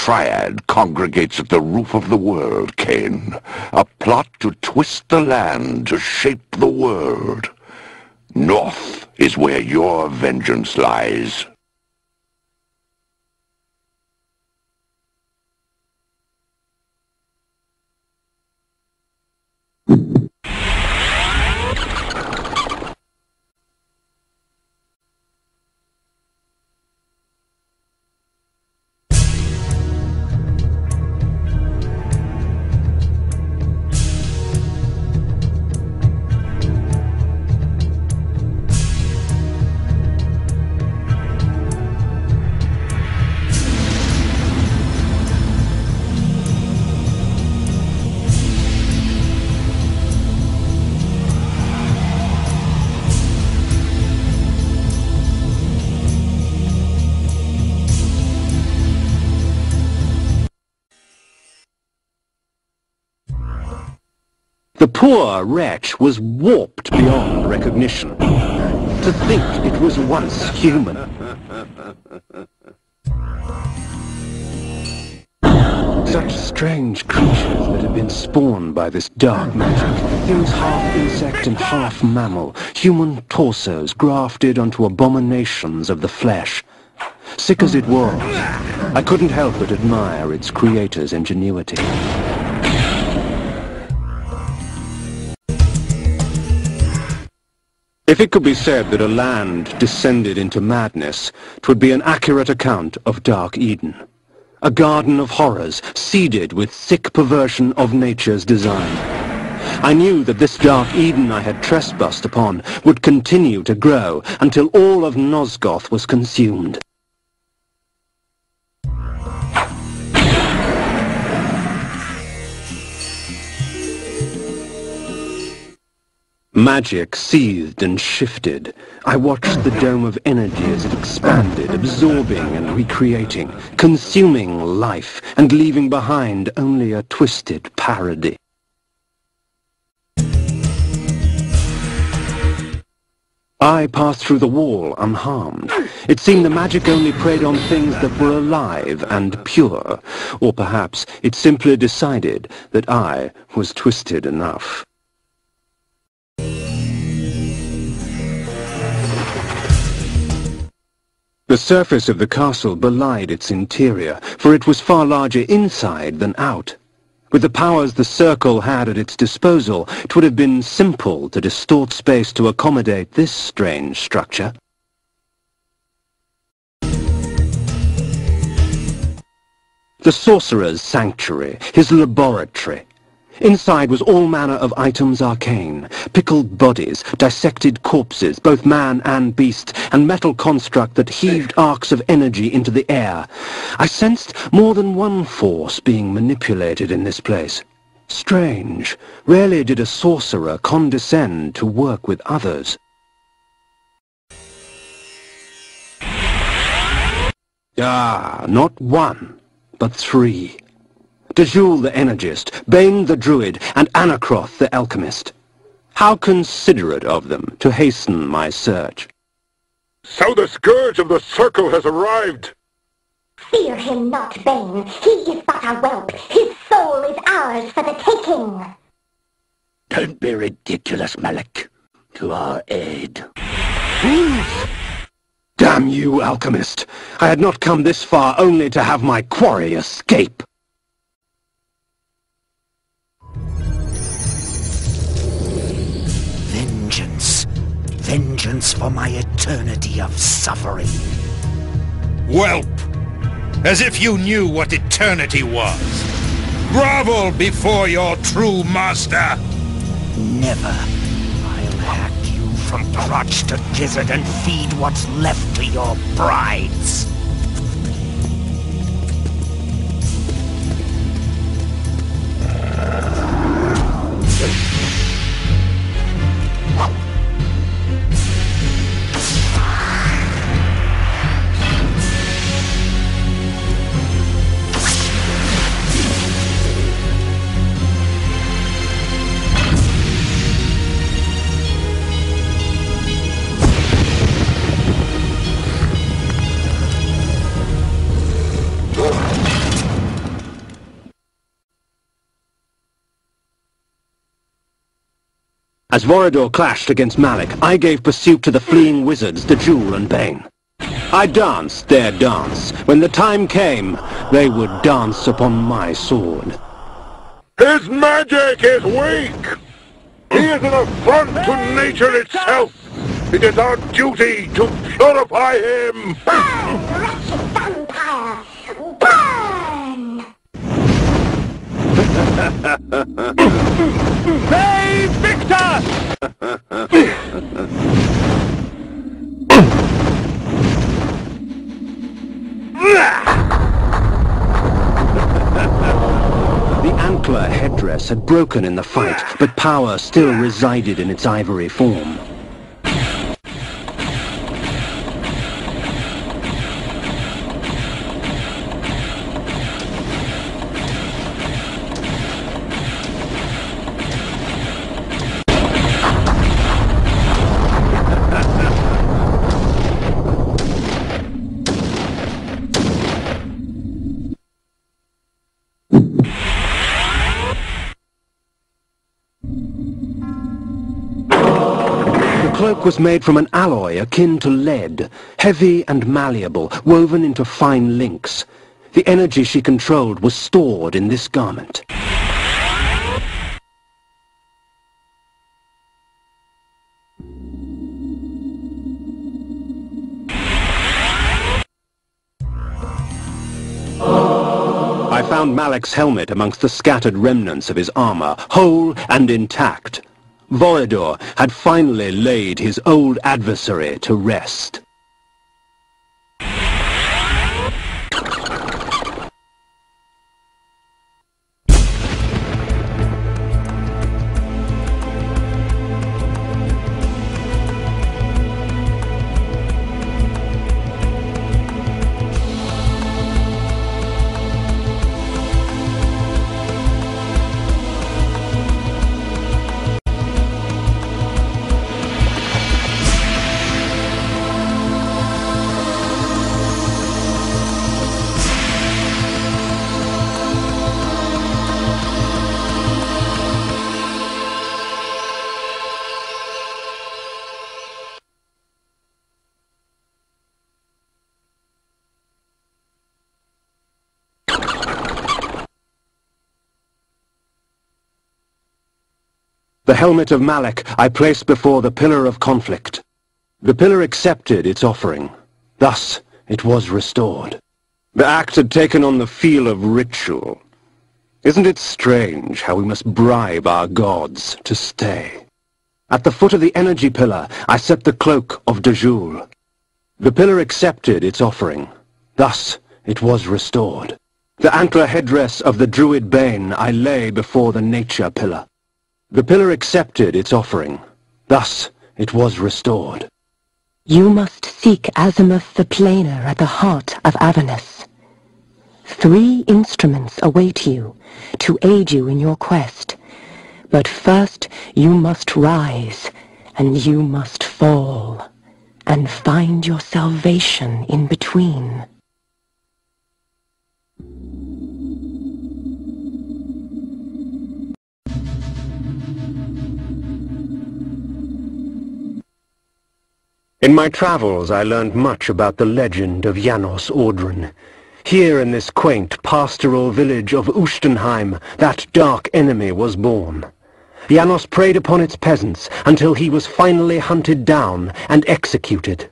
triad congregates at the roof of the world, Kain. A plot to twist the land, to shape the world. North is where your vengeance lies. The poor wretch was warped beyond recognition. To think it was once human. Such strange creatures that had been spawned by this dark magic. Things half insect and half mammal. Human torsos grafted onto abominations of the flesh. Sick as it was, I couldn't help but admire its creator's ingenuity. If it could be said that a land descended into madness, 'twould be an accurate account of Dark Eden. A garden of horrors, seeded with thick perversion of nature's design. I knew that this Dark Eden I had trespassed upon would continue to grow until all of Nosgoth was consumed. Magic seethed and shifted. I watched the dome of energy as it expanded, absorbing and recreating, consuming life and leaving behind only a twisted parody. I passed through the wall unharmed. It seemed the magic only preyed on things that were alive and pure, or perhaps it simply decided that I was twisted enough. The surface of the castle belied its interior, for it was far larger inside than out. With the powers the Circle had at its disposal, it would have been simple to distort space to accommodate this strange structure. The Sorcerer's sanctuary, his laboratory. Inside was all manner of items arcane, pickled bodies, dissected corpses, both man and beast, and metal construct that heaved arcs of energy into the air. I sensed more than one force being manipulated in this place. Strange. Rarely did a sorcerer condescend to work with others. Ah, not one, but three. DeJoule the Energist, Bane the Druid, and Anarcrothe the Alchemist. How considerate of them to hasten my search. So the Scourge of the Circle has arrived! Fear him not, Bane. He is but a whelp. His soul is ours for the taking. Don't be ridiculous, Malek. To our aid. Damn you, Alchemist! I had not come this far only to have my quarry escape. Vengeance for my eternity of suffering. Whelp! As if you knew what eternity was! Grovel before your true master! Never. I'll hack you from crotch to gizzard and feed what's left to your brides. As Vorador clashed against Malek, I gave pursuit to the fleeing wizards, DeJoule and Bane. I danced their dance. When the time came, they would dance upon my sword. His magic is weak! He is an affront to nature itself! It is our duty to purify him! Burn, wretched vampire! Burn! Hey, Victor! The antler headdress had broken in the fight, but power still resided in its ivory form. The cloak was made from an alloy akin to lead, heavy and malleable, woven into fine links. The energy she controlled was stored in this garment. I found Malek's helmet amongst the scattered remnants of his armor, whole and intact. Vorador had finally laid his old adversary to rest. The helmet of Malek I placed before the Pillar of Conflict. The pillar accepted its offering. Thus it was restored. The act had taken on the feel of ritual. Isn't it strange how we must bribe our gods to stay? At the foot of the energy pillar, I set the cloak of DeJoule. The pillar accepted its offering. Thus it was restored. The antler headdress of the druid Bane I lay before the nature pillar. The pillar accepted its offering. Thus it was restored. You must seek Azimuth the Planer at the heart of Avernus. 3 instruments await you to aid you in your quest. But first you must rise, and you must fall, and find your salvation in between. In my travels I learned much about the legend of Janos Audron. Here in this quaint pastoral village of Ustenheim, that dark enemy was born. Janos preyed upon its peasants until he was finally hunted down and executed.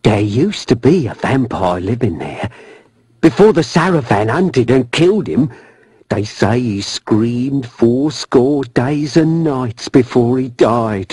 There used to be a vampire living there. Before the Saravan hunted and killed him, they say he screamed 80 days and nights before he died.